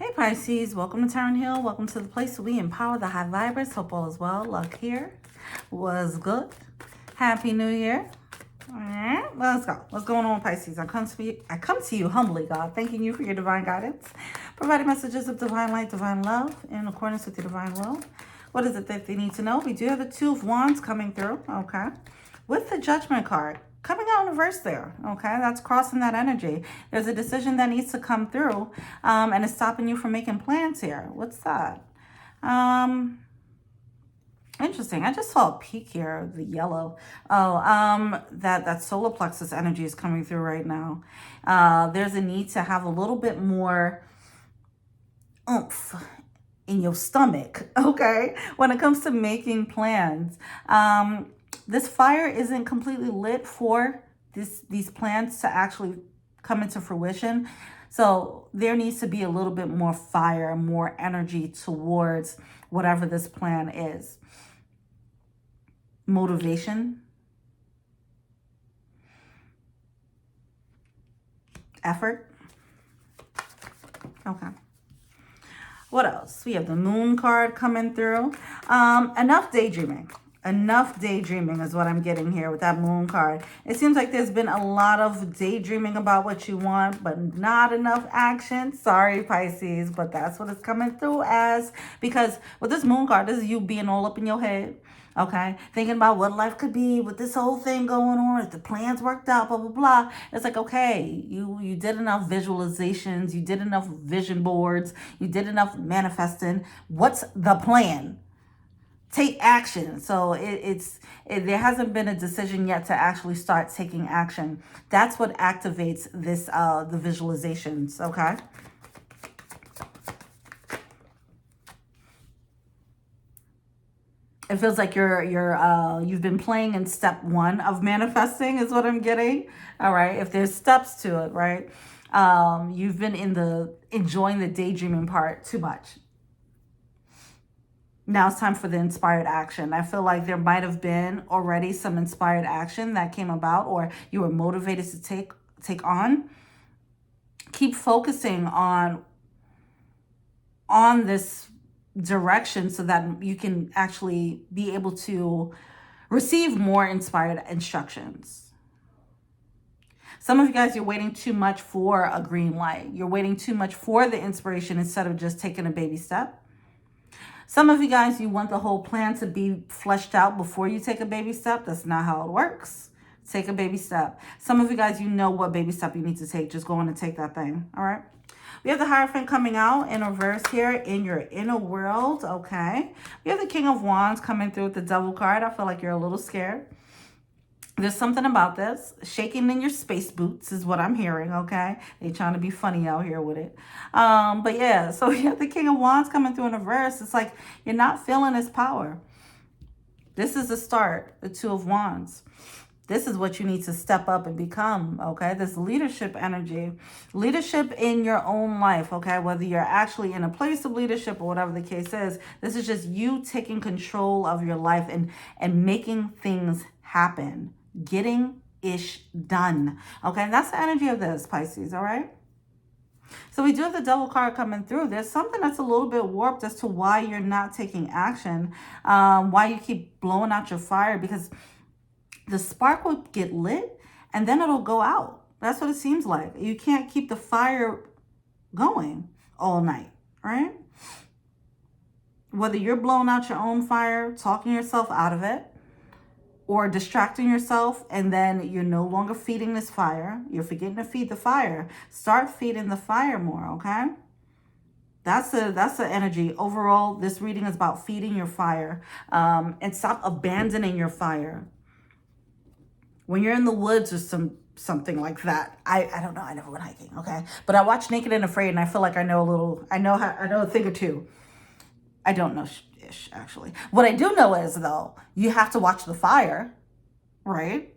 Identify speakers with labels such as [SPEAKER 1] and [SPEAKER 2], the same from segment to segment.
[SPEAKER 1] Hey Pisces, welcome to Turn Hill. Welcome to the place where we empower the high vibers. Hope all is well. Luck here was good. Happy New Year. All right, let's go. What's going on, Pisces? I come to you humbly, God, thanking you for your divine guidance, providing messages of divine light, divine love, in accordance with your divine will. What is it that they need to know? We do have the Two of Wands coming through, okay, with the Judgment card. Coming out in reverse there, okay? That's crossing that energy. There's a decision that needs to come through, and it's stopping you from making plans here. What's that? Interesting. I just saw a peak here, the yellow. Oh, that solar plexus energy is coming through right now. There's a need to have a little bit more oomph in your stomach, okay? When it comes to making plans. This fire isn't completely lit for these plans to actually come into fruition. So there needs to be a little bit more fire, more energy towards whatever this plan is. Motivation. Effort. Okay. What else? We have the Moon card coming through. Enough daydreaming. Enough daydreaming is what I'm getting here with that Moon card. It seems like there's been a lot of daydreaming about what you want, but not enough action. Sorry, Pisces, but that's what it's coming through as. Because with this Moon card, this is you being all up in your head. Okay, thinking about what life could be with this whole thing going on, if the plans worked out, blah, blah, blah. It's like, okay, you did enough visualizations, you did enough vision boards, you did enough manifesting. What's the plan? Take action. So there hasn't been a decision yet to actually start taking action. That's what activates this the visualizations, okay? It feels like you've been playing in step one of manifesting is what I'm getting. All right, if there's steps to it, right? You've been enjoying the daydreaming part too much. Now it's time for the inspired action. I feel like there might have been already some inspired action that came about, or you were motivated to take on. Keep focusing on this direction so that you can actually be able to receive more inspired instructions. Some of you guys, you're waiting too much for a green light. You're waiting too much for the inspiration instead of just taking a baby step. Some of you guys, you want the whole plan to be fleshed out before you take a baby step. That's not how it works. Take a baby step. Some of you guys, you know what baby step you need to take. Just go on and take that thing. All right. We have the Hierophant coming out in reverse here in your inner world. Okay. We have the King of Wands coming through with the Devil card. I feel like you're a little scared. There's something about this. Shaking in your space boots is what I'm hearing, okay? They're trying to be funny out here with it. But yeah, so you have the King of Wands coming through in reverse. It's like you're not feeling his power. This is the start, the Two of Wands. This is what you need to step up and become, okay? This leadership energy. Leadership in your own life, okay? Whether you're actually in a place of leadership or whatever the case is, this is just you taking control of your life and making things happen. Getting ish done. Okay, and that's the energy of this, Pisces, all right? So we do have the Devil card coming through. There's something that's a little bit warped as to why you're not taking action, why you keep blowing out your fire, because the spark will get lit and then it'll go out. That's what it seems like. You can't keep the fire going all night, right? Whether you're blowing out your own fire, talking yourself out of it, or distracting yourself, and then you're no longer feeding this fire. You're forgetting to feed the fire. Start feeding the fire more, okay? That's the energy. Overall, this reading is about feeding your fire, and stop abandoning your fire. When you're in the woods or something like that, I don't know. I never went hiking, okay? But I watch Naked and Afraid, and I feel like I know a thing or two. I don't know ish, actually. What I do know is, though, you have to watch the fire, right?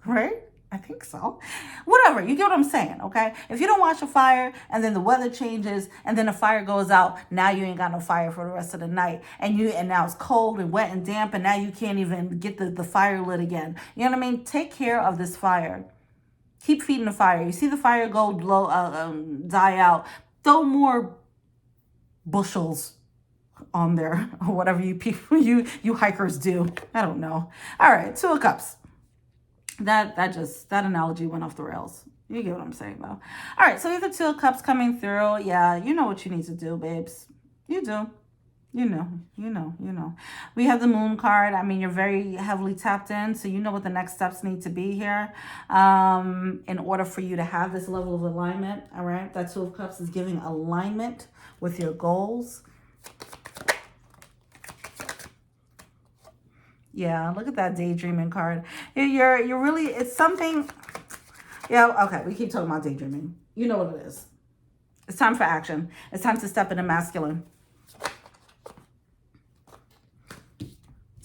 [SPEAKER 1] Right? I think so. Whatever, you get what I'm saying, okay? If you don't watch a fire and then the weather changes and then the fire goes out, now you ain't got no fire for the rest of the night. And now it's cold and wet and damp, and now you can't even get the fire lit again. You know what I mean? Take care of this fire. Keep feeding the fire. You see the fire go low, die out. Throw more bushels on there, or whatever you people, you hikers do. I don't know. All right, Two of Cups. That analogy went off the rails. You get what I'm saying, though. All right, so you have the Two of Cups coming through. Yeah, you know what you need to do, babes. You do. You know. We have the Moon card. I mean, you're very heavily tapped in, so you know what the next steps need to be here in order for you to have this level of alignment, all right? That Two of Cups is giving alignment with your goals. Yeah, look at that daydreaming card. You're really, it's something, yeah, okay, we keep talking about daydreaming. You know what it is. It's time for action. It's time to step into masculine.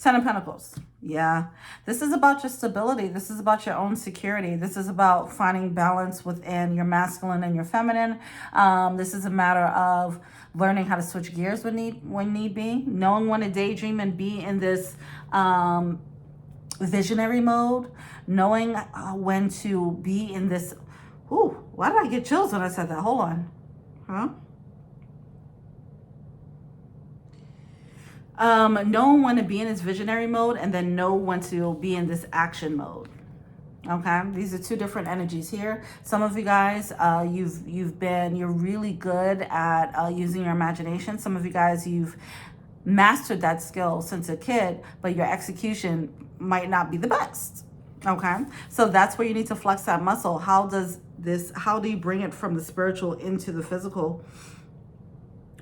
[SPEAKER 1] Ten of Pentacles. Yeah. This is about your stability. This is about your own security. This is about finding balance within your masculine and your feminine. This is a matter of learning how to switch gears when need be. Knowing when to daydream and be in this visionary mode. Knowing when to be in this... Ooh, why did I get chills when I said that? Hold on. Huh? Knowing when to be in this visionary mode and then know when to be in this action mode. Okay, these are two different energies here. Some of you guys, you're really good at using your imagination. Some of you guys, you've mastered that skill since a kid, but your execution might not be the best. Okay, so that's where you need to flex that muscle. How do you bring it from the spiritual into the physical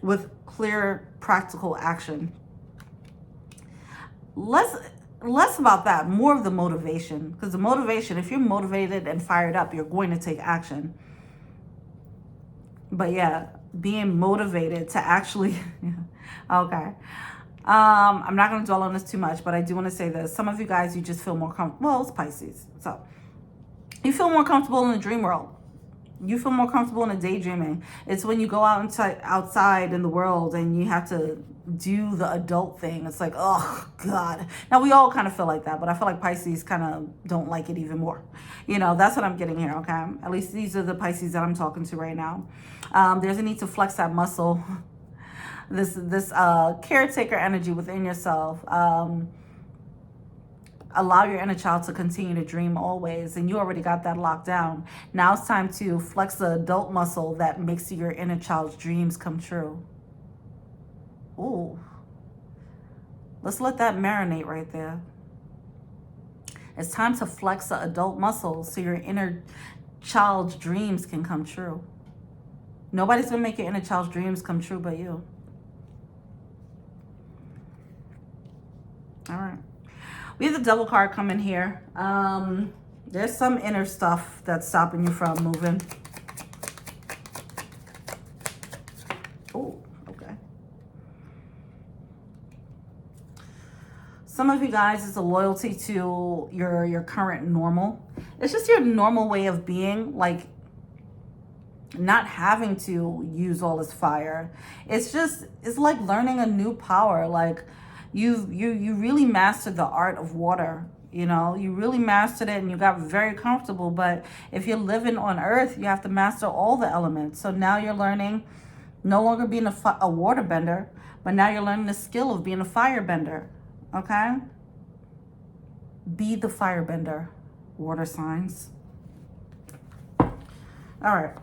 [SPEAKER 1] with clear, practical action? Less about that, more of the motivation. Because the motivation, if you're motivated and fired up, you're going to take action. But yeah, being motivated to actually, okay. I'm not going to dwell on this too much, but I do want to say this. Some of you guys, you just feel more comfortable. Well, it's Pisces. So you feel more comfortable in the dream world. You feel more comfortable in the daydreaming. It's when you go outside in the world and you have to do the adult thing. It's like, oh, God. Now, we all kind of feel like that, but I feel like Pisces kind of don't like it even more. You know, that's what I'm getting here, okay? At least these are the Pisces that I'm talking to right now. There's a need to flex that muscle, this caretaker energy within yourself. Allow your inner child to continue to dream always, and you already got that locked down. Now it's time to flex the adult muscle that makes your inner child's dreams come true. Ooh. Let's let that marinate right there. It's time to flex the adult muscle so your inner child's dreams can come true. Nobody's going to make your inner child's dreams come true but you. All right. We have the Devil card coming here. There's some inner stuff that's stopping you from moving. Oh, okay. Some of you guys, it's a loyalty to your current normal. It's just your normal way of being, like not having to use all this fire. It's like learning a new power. Like you really mastered the art of water. You know, you really mastered it and you got very comfortable. But if you're living on Earth, you have to master all the elements. So now you're learning no longer being a water bender, but now you're learning the skill of being a fire bender. Okay? Be the firebender, water signs. All right.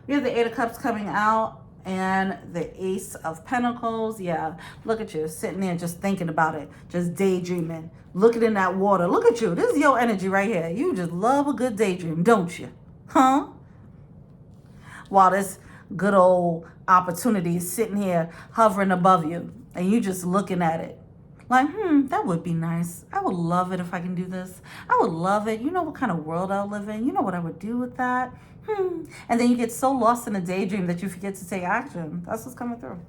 [SPEAKER 1] We have the Eight of Cups coming out and the Ace of Pentacles. Yeah, look at you sitting there just thinking about it, just daydreaming, looking in that water. Look at you. This is your energy right here. You just love a good daydream, don't you? Huh? While this good old opportunity is sitting here hovering above you and you just looking at it. Like, that would be nice. I would love it if I can do this. I would love it. You know what kind of world I'll live in? You know what I would do with that? And then you get so lost in a daydream that you forget to take action. That's what's coming through.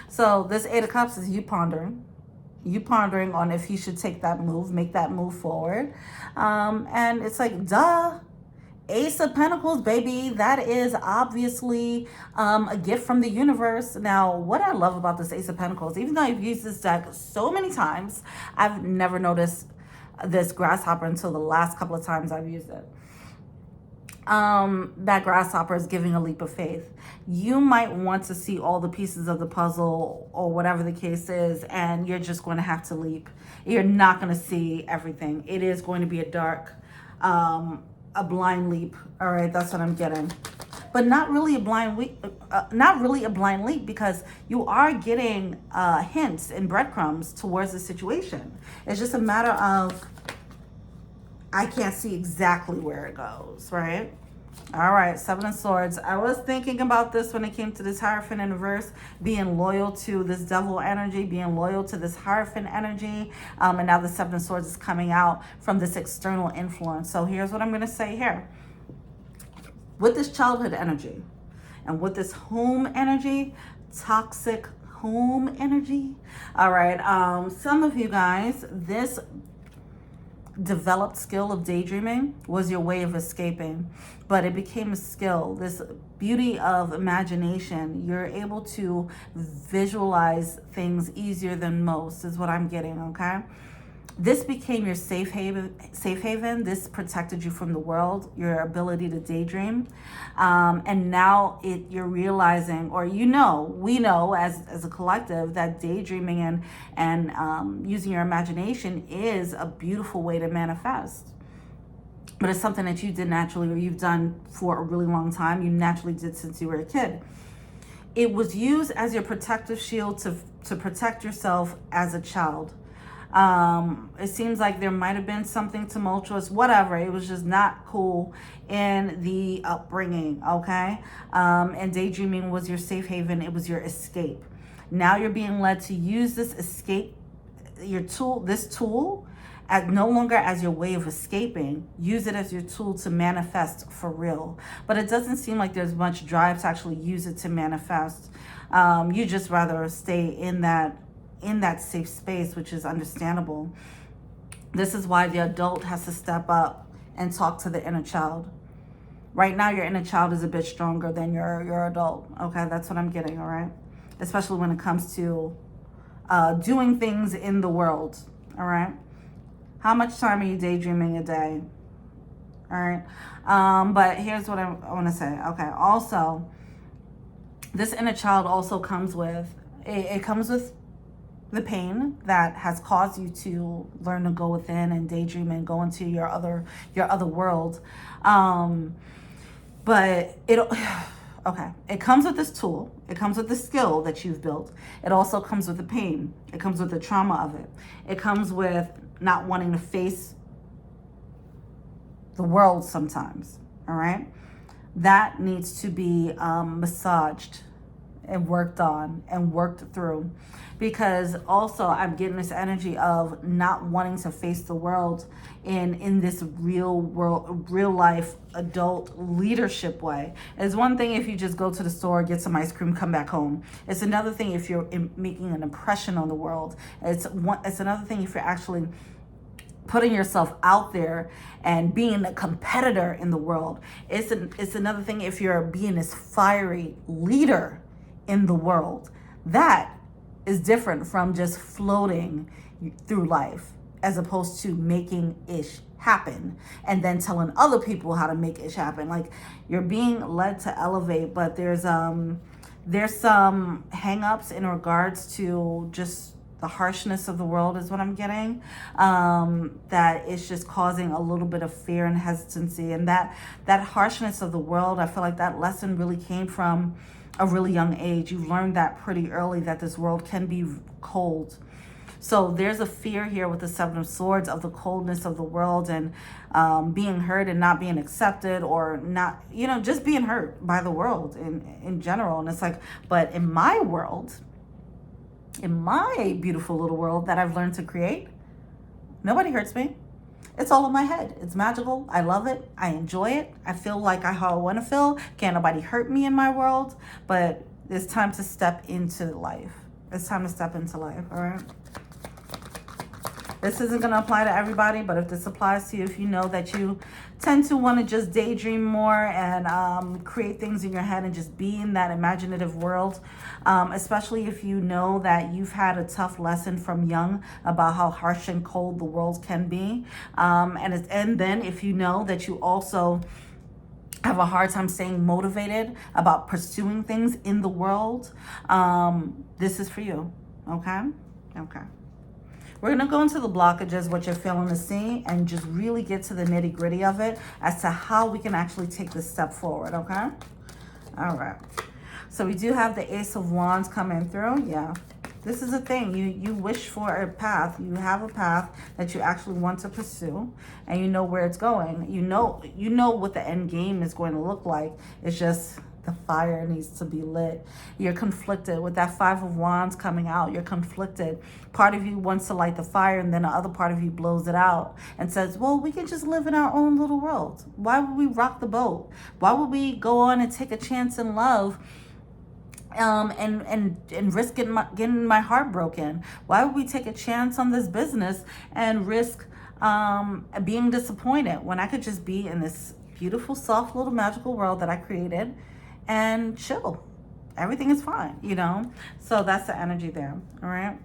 [SPEAKER 1] So this Eight of Cups is you pondering. You pondering on if you should take that move, make that move forward. And it's like, duh. Ace of Pentacles, baby, that is obviously a gift from the universe. Now, what I love about this Ace of Pentacles, even though I've used this deck so many times, I've never noticed this grasshopper until the last couple of times I've used it. that grasshopper is giving a leap of faith. You might want to see all the pieces of the puzzle or whatever the case is, and you're just going to have to leap. You're not going to see everything. It is going to be a dark, a blind leap. All right, that's what I'm getting. But not really a blind leap, because you are getting hints and breadcrumbs towards the situation. It's just a matter of, I can't see exactly where it goes, right? All right, Seven of Swords. I was thinking about this when it came to this Hierophant in reverse, being loyal to this Devil energy, being loyal to this Hierophant energy. And now the Seven of Swords is coming out from this external influence. So here's what I'm going to say here. With this childhood energy and with this home energy, toxic home energy. All right, some of you guys, this developed skill of daydreaming was your way of escaping, but it became a skill. This beauty of imagination, you're able to visualize things easier than most, is what I'm getting. Okay, this became your safe haven. This protected you from the world, your ability to daydream. And now you're realizing, or we know as a collective, that daydreaming and using your imagination is a beautiful way to manifest. But it's something that you did naturally, or you've done for a really long time. You naturally did since you were a kid. It was used as your protective shield to protect yourself as a child. It seems like there might have been something tumultuous, whatever. It was just not cool in the upbringing, okay? And daydreaming was your safe haven. It was your escape. Now you're being led to use this escape, this tool, no longer as your way of escaping. Use it as your tool to manifest for real. But it doesn't seem like there's much drive to actually use it to manifest. You just rather stay in that safe space, which is understandable. This is why the adult has to step up and talk to the inner child. Right now, your inner child is a bit stronger than your adult. Okay, that's what I'm getting, all right? Especially when it comes to doing things in the world, all right? How much time are you daydreaming a day? All right, but here's what I want to say. Okay, also, this inner child also comes with, it comes with the pain that has caused you to learn to go within and daydream and go into your other world. But it comes with this tool. It comes with the skill that you've built. It also comes with the pain. It comes with the trauma of it. It comes with not wanting to face the world sometimes, all right? That needs to be massaged and worked on and worked through, because also I'm getting this energy of not wanting to face the world in this real life adult leadership way. It's one thing if you just go to the store, get some ice cream, come back home. It's another thing if you're making an impression on the world. It's another thing if you're actually putting yourself out there and being a competitor in the world. It's another thing if you're being this fiery leader in the world. That is different from just floating through life, as opposed to making ish happen and then telling other people how to make ish happen. Like, you're being led to elevate, but there's some hang-ups in regards to just the harshness of the world, is what I'm getting. That it's just causing a little bit of fear and hesitancy. And that harshness of the world, I feel like that lesson really came from a really young age. You've learned that pretty early, that this world can be cold. So there's a fear here with the Seven of Swords of the coldness of the world, and being hurt and not being accepted, or not, just being hurt by the world in general. And it's like, but in my world, in my beautiful little world that I've learned to create, nobody hurts me. It's all in my head. It's magical. I love it. I enjoy it. I feel like how I want to feel. Can't nobody hurt me in my world. But it's time to step into life. It's time to step into life, all right? This isn't going to apply to everybody, but if this applies to you, if you know that you tend to want to just daydream more and create things in your head and just be in that imaginative world, especially if you know that you've had a tough lesson from young about how harsh and cold the world can be, and then if you know that you also have a hard time staying motivated about pursuing things in the world, this is for you. Okay? Okay. We're going to go into the blockages, what you're feeling to see, and just really get to the nitty gritty of it as to how we can actually take this step forward. Okay? All right. So we do have the Ace of Wands coming through. Yeah. This is a thing. You wish for a path. You have a path that you actually want to pursue, and you know where it's going. You know what the end game is going to look like. It's just the fire needs to be lit. You're conflicted with that Five of Wands coming out. You're conflicted. Part of you wants to light the fire, and then the other part of you blows it out and says, well, we can just live in our own little world. Why would we rock the boat? Why would we go on and take a chance in love and risk getting my heart broken? Why would we take a chance on this business and risk being disappointed when I could just be in this beautiful, soft, little magical world that I created and chill? Everything is fine, you know? So that's the energy there, all right?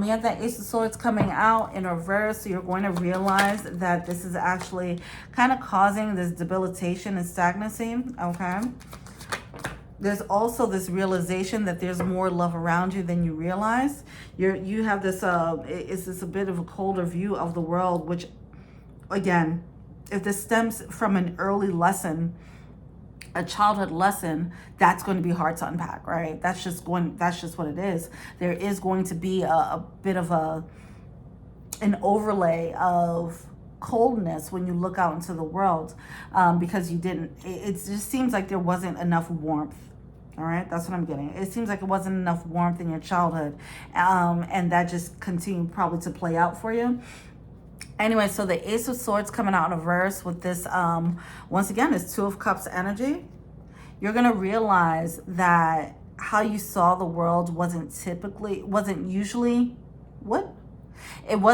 [SPEAKER 1] We have that Ace of Swords coming out in reverse, so you're going to realize that this is actually kind of causing this debilitation and stagnancy, okay? There's also this realization that there's more love around you than you realize. You have this, it's this a bit of a colder view of the world, which, again, if this stems from an early lesson, a childhood lesson, that's going to be hard to unpack, right? That's just what it is. There is going to be a bit of an overlay of coldness when you look out into the world, because it just seems like there wasn't enough warmth. All right, that's what I'm getting. It seems like it wasn't enough warmth in your childhood, and that just continued probably to play out for you. Anyway, so the Ace of Swords coming out in reverse with this, once again, it's Two of Cups energy. You're going to realize that how you saw the world wasn't usually, it wasn't usually what am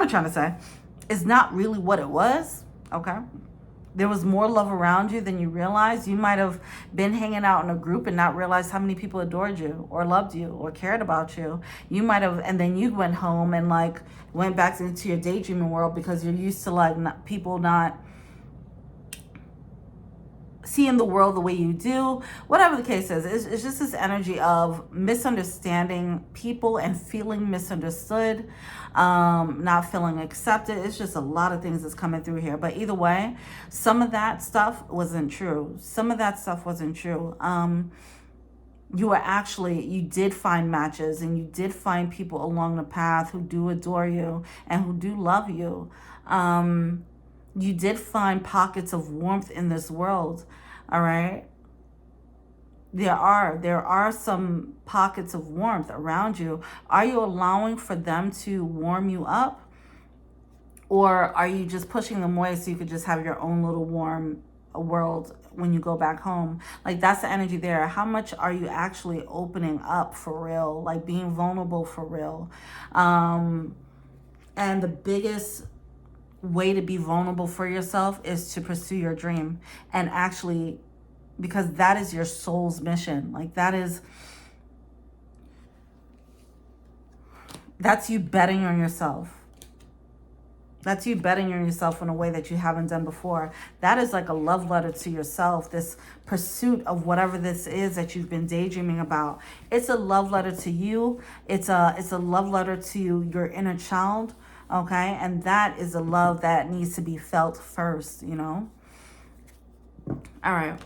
[SPEAKER 1] I trying to say? It's not really what it was, okay? There was more love around you than you realized. You might have been hanging out in a group and not realized how many people adored you or loved you or cared about you. You might have, and then you went home and like went back into your daydreaming world because you're used to like people not seeing the world the way you do. Whatever the case is, it's just this energy of misunderstanding people and feeling misunderstood, not feeling accepted. It's just a lot of things that's coming through here. But either way, some of that stuff wasn't true. You did find matches, and you did find people along the path who do adore you and who do love you. You did find pockets of warmth in this world, all right? There are some pockets of warmth around you. Are you allowing for them to warm you up? Or are you just pushing them away so you could just have your own little warm world when you go back home? Like, that's the energy there. How much are you actually opening up for real? Like, being vulnerable for real? And the biggest way to be vulnerable for yourself is to pursue your dream, and actually, because that is your soul's mission. Like, that's you betting on yourself. That's you betting on yourself in a way that you haven't done before. That is like a love letter to yourself, this pursuit of whatever this is that you've been daydreaming about. It's a love letter to you. It's a love letter to your inner child. Okay, and that is a love that needs to be felt first, you know? All right,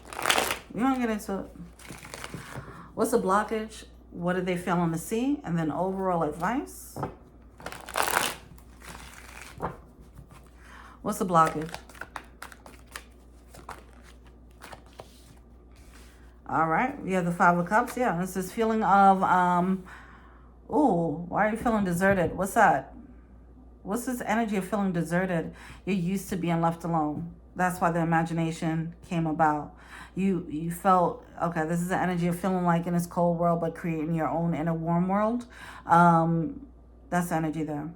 [SPEAKER 1] we want to get into it. What's the blockage? What are they failing to see? And then overall advice. What's the blockage? All right, we have the Five of Cups. Yeah, it's this feeling of, ooh, why are you feeling deserted? What's that? What's this energy of feeling deserted? You're used to being left alone. That's why the imagination came about. You felt, okay, this is the energy of feeling like in this cold world, but creating your own inner warm world. That's the energy there.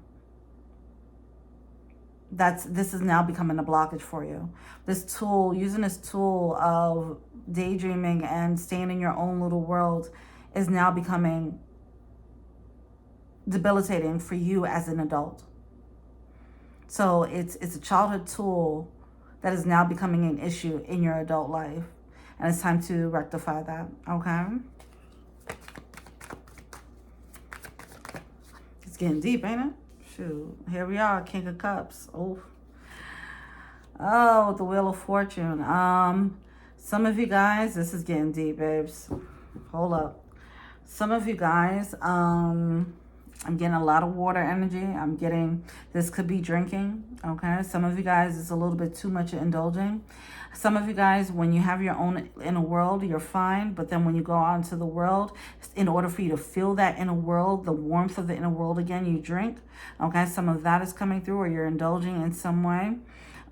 [SPEAKER 1] This is now becoming a blockage for you. This tool, using this tool of daydreaming and staying in your own little world, is now becoming debilitating for you as an adult. So it's a childhood tool that is now becoming an issue in your adult life. And it's time to rectify that, okay? It's getting deep, ain't it? Shoot. Here we are, King of Cups. Oh, the Wheel of Fortune. Some of you guys, this is getting deep, babes. Hold up. Some of you guys, I'm getting a lot of water energy. I'm getting, this could be drinking, okay? Some of you guys, it's a little bit too much indulging. Some of you guys, when you have your own inner world, you're fine. But then when you go out into the world, in order for you to feel that inner world, the warmth of the inner world again, you drink, okay? Some of that is coming through, or you're indulging in some way.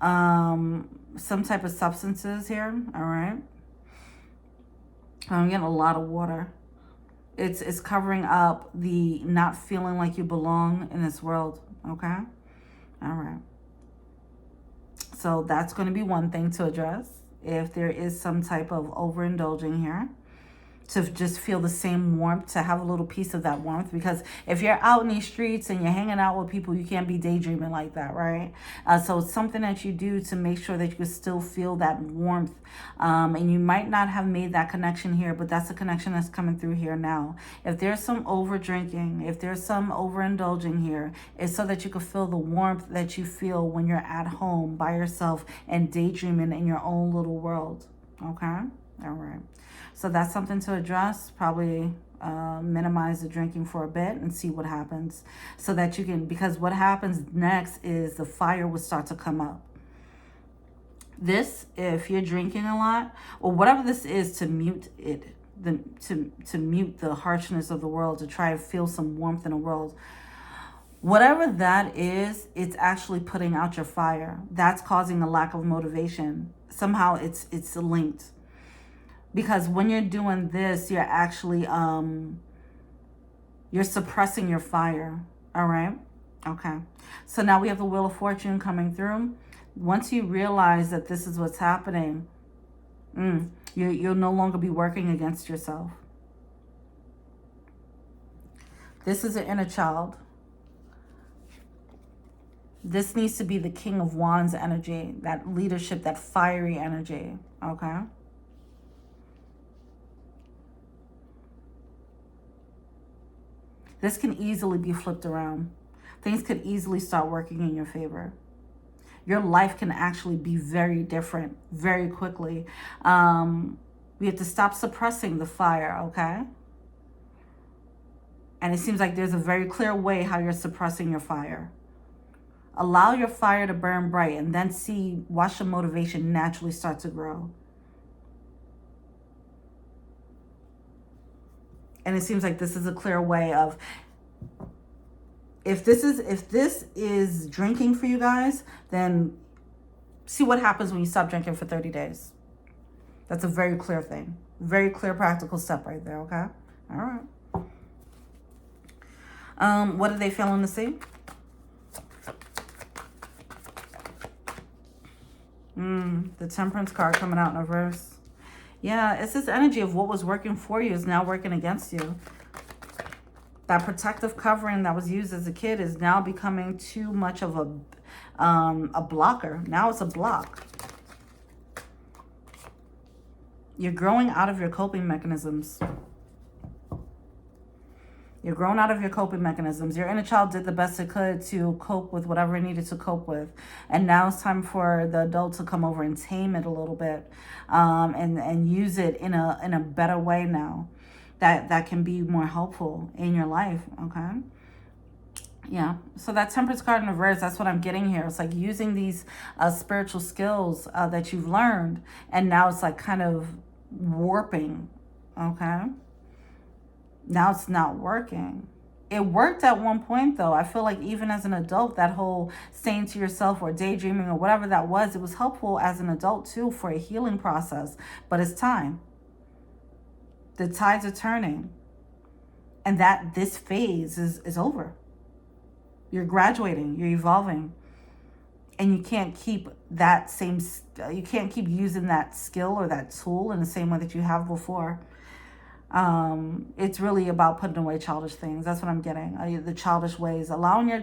[SPEAKER 1] Some type of substances here, all right? I'm getting a lot of water. It's covering up the not feeling like you belong in this world, okay? All right. So that's going to be one thing to address. If there is some type of overindulging here, to just feel the same warmth, to have a little piece of that warmth. Because if you're out in these streets and you're hanging out with people, you can't be daydreaming like that, right? So it's something that you do to make sure that you can still feel that warmth. And you might not have made that connection here, but that's a connection that's coming through here now. If there's some over drinking, if there's some overindulging here, it's so that you can feel the warmth that you feel when you're at home by yourself and daydreaming in your own little world. Okay? All right. So that's something to address. Probably minimize the drinking for a bit and see what happens. So that you can, because what happens next is the fire will start to come up. This, if you're drinking a lot, or whatever this is, to mute it, to mute the harshness of the world, to try to feel some warmth in the world. Whatever that is, it's actually putting out your fire. That's causing a lack of motivation. Somehow it's linked. Because when you're doing this, you're actually, you're suppressing your fire. All right? Okay. So now we have the Wheel of Fortune coming through. Once you realize that this is what's happening, you'll no longer be working against yourself. This is an inner child. This needs to be the King of Wands energy, that leadership, that fiery energy. Okay? This can easily be flipped around. Things could easily start working in your favor. Your life can actually be very different very quickly. We have to stop suppressing the fire, okay? And it seems like there's a very clear way how you're suppressing your fire. Allow your fire to burn bright and then watch the motivation naturally start to grow. And it seems like this is a clear way of, if this is drinking for you guys, then see what happens when you stop drinking for 30 days. That's a very clear thing. Very clear practical step right there, okay? All right. What are they failing to see? The Temperance card coming out in reverse. Yeah, it's this energy of what was working for you is now working against you. That protective covering that was used as a kid is now becoming too much of a blocker. Now it's a block. You're growing out of your coping mechanisms. You're growing out of your coping mechanisms. Your inner child did the best it could to cope with whatever it needed to cope with. And now it's time for the adult to come over and tame it a little bit. And use it in a better way now. That can be more helpful in your life, okay? Yeah, so that Temperance card in reverse, that's what I'm getting here. It's like using these spiritual skills that you've learned. And now it's like kind of warping, okay? Now it's not working. It worked at one point, though. I feel like even as an adult, that whole saying to yourself or daydreaming or whatever that was, it was helpful as an adult, too, for a healing process. But it's time. The tides are turning. And this phase is over. You're graduating. You're evolving. And you can't keep you can't keep using that skill or that tool in the same way that you have before. It's really about putting away childish things. That's what I'm getting. The childish ways, allowing your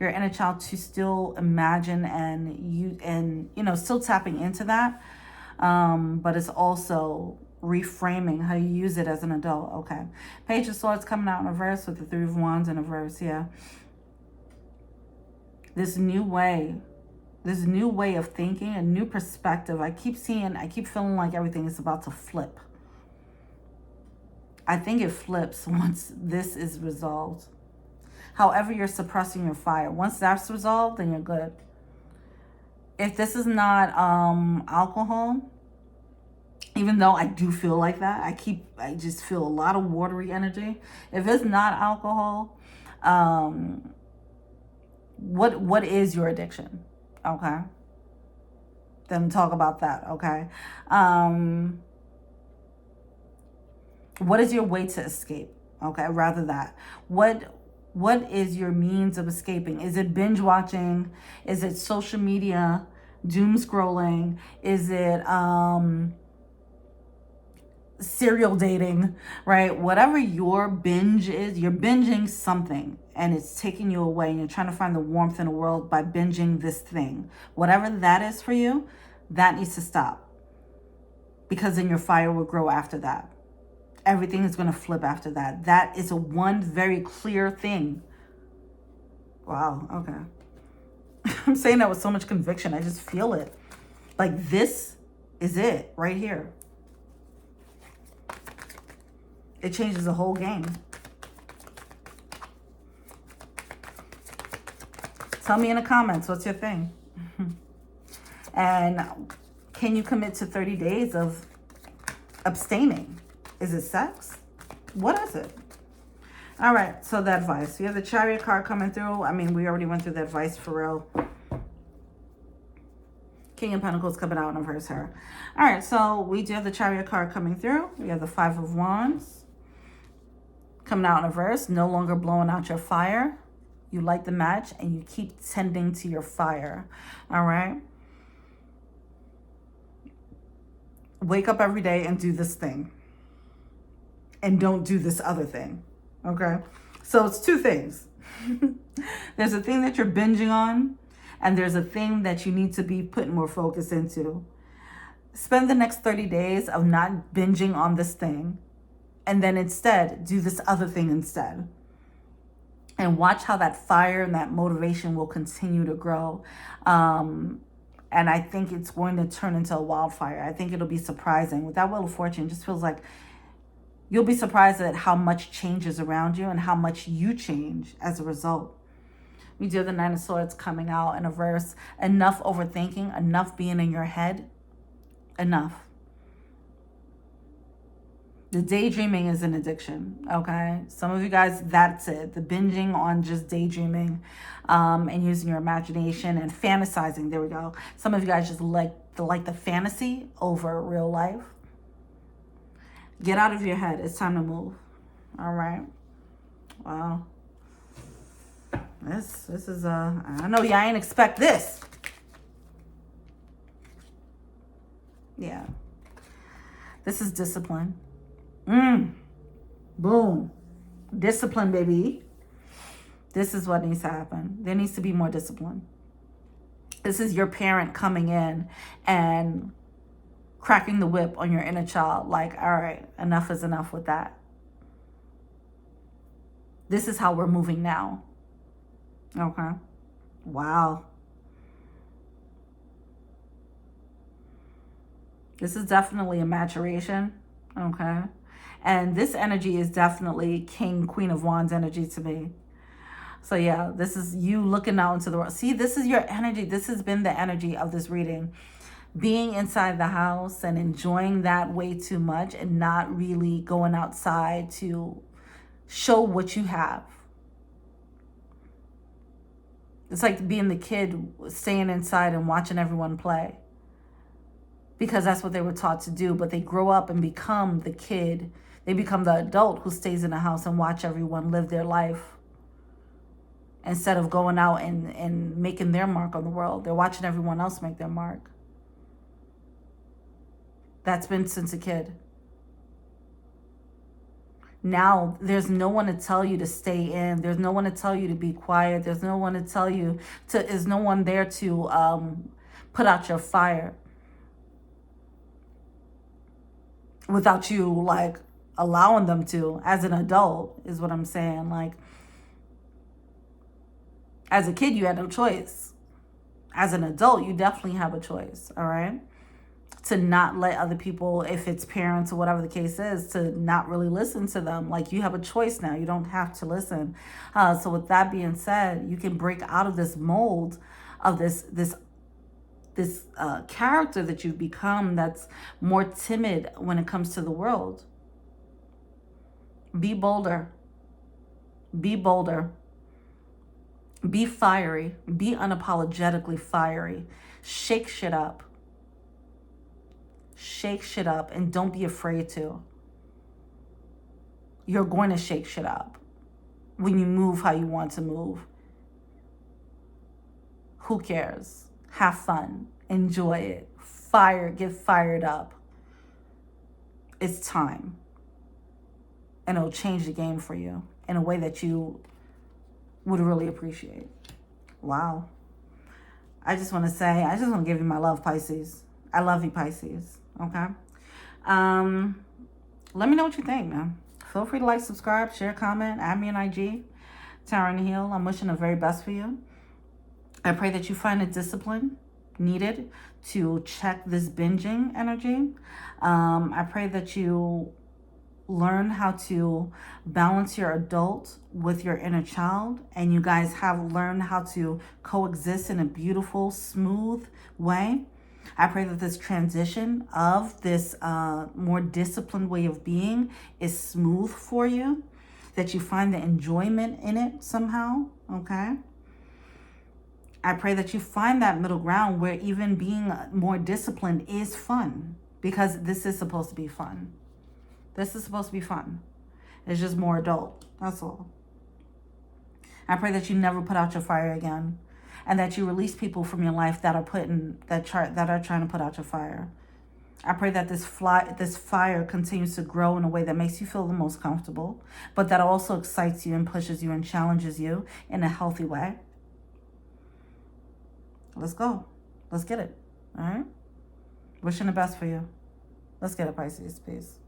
[SPEAKER 1] inner child to still imagine and still tapping into that. But it's also reframing how you use it as an adult. Okay. Page of Swords coming out in reverse with the Three of Wands in reverse. Yeah. This new way of thinking, a new perspective. I keep feeling like everything is about to flip. I think it flips once this is resolved. However, you're suppressing your fire. Once that's resolved, then you're good. If this is not alcohol, even though I do feel like that, I just feel a lot of watery energy. If it's not alcohol, what is your addiction? Okay. Then talk about that, okay? What is your way to escape? Okay, rather that. What is your means of escaping? Is it binge watching? Is it social media, doom scrolling? Is it serial dating, right? Whatever your binge is, you're binging something and it's taking you away and you're trying to find the warmth in the world by binging this thing. Whatever that is for you, that needs to stop, because then your fire will grow after that. Everything is going to flip after that. That is one very clear thing. Wow, okay. I'm saying that with so much conviction. I just feel it. Like, this is it right here. It changes the whole game. Tell me in the comments, what's your thing? And can you commit to 30 days of abstaining? Is it sex? What is it? All right, so the advice. We have the Chariot card coming through. I mean, we already went through the advice for real. King of Pentacles coming out in reverse here. All right, so we do have the Chariot card coming through. We have the Five of Wands coming out in reverse. No longer blowing out your fire. You light the match and you keep tending to your fire. All right. Wake up every day and do this thing. And don't do this other thing. Okay. So it's two things. There's a thing that you're binging on, and there's a thing that you need to be putting more focus into. Spend the next 30 days of not binging on this thing, and then instead do this other thing instead. And watch how that fire and that motivation will continue to grow. And I think it's going to turn into a wildfire. I think it'll be surprising. With that Wheel of Fortune, it just feels like you'll be surprised at how much changes around you and how much you change as a result. We do have the Nine of Swords coming out in a verse. Enough overthinking, enough being in your head, enough. The daydreaming is an addiction, okay? Some of you guys, that's it. The binging on just daydreaming and using your imagination and fantasizing. There we go. Some of you guys just like the fantasy over real life. Get out of your head. It's time to move. All right. Wow. This is I know y'all ain't expect this. Yeah. This is discipline. Boom. Discipline, baby. This is what needs to happen. There needs to be more discipline. This is your parent coming in and cracking the whip on your inner child. Like, all right, enough is enough with that. This is how we're moving now. Okay. Wow. This is definitely a maturation. Okay. And this energy is definitely King, Queen of Wands energy to me. So yeah, this is you looking out into the world. See, this is your energy. This has been the energy of this reading. Being inside the house and enjoying that way too much and not really going outside to show what you have. It's like being the kid staying inside and watching everyone play. Because that's what they were taught to do. But they grow up and become the kid. They become the adult who stays in the house and watch everyone live their life. Instead of going out and making their mark on the world. They're watching everyone else make their mark. That's been since a kid. Now there's no one to tell you to stay in. There's no one to tell you to be quiet. There's no one to tell you to, is no one there to put out your fire without you like allowing them to. As an adult is what I'm saying. Like, as a kid, you had no choice. As an adult, you definitely have a choice, all right? To not let other people, if it's parents or whatever the case is, to not really listen to them. Like, you have a choice now. You don't have to listen. So with that being said, you can break out of this mold of this character that you've become that's more timid when it comes to the world. Be bolder. Be bolder. Be fiery. Be unapologetically fiery. Shake shit up. Shake shit up, and don't be afraid to. You're going to shake shit up when you move how you want to move. Who cares? Have fun. Enjoy it. Get fired up. It's time. And it'll change the game for you in a way that you would really appreciate. Wow. I just want to give you my love, Pisces. I love you, Pisces. Okay. Let me know what you think, man. Feel free to like, subscribe, share, comment, add me on IG. Tara in the Heel. I'm wishing the very best for you. I pray that you find the discipline needed to check this binging energy. I pray that you learn how to balance your adult with your inner child, and you guys have learned how to coexist in a beautiful, smooth way. I pray that this transition of this more disciplined way of being is smooth for you, that you find the enjoyment in it somehow, okay? I pray that you find that middle ground where even being more disciplined is fun, because this is supposed to be fun. This is supposed to be fun. It's just more adult, that's all. I pray that you never put out your fire again, and that you release people from your life that are trying to put out your fire. I pray that this fire continues to grow in a way that makes you feel the most comfortable, but that also excites you and pushes you and challenges you in a healthy way. Let's go. Let's get it. All right? Wishing the best for you. Let's get it, Pisces. Peace.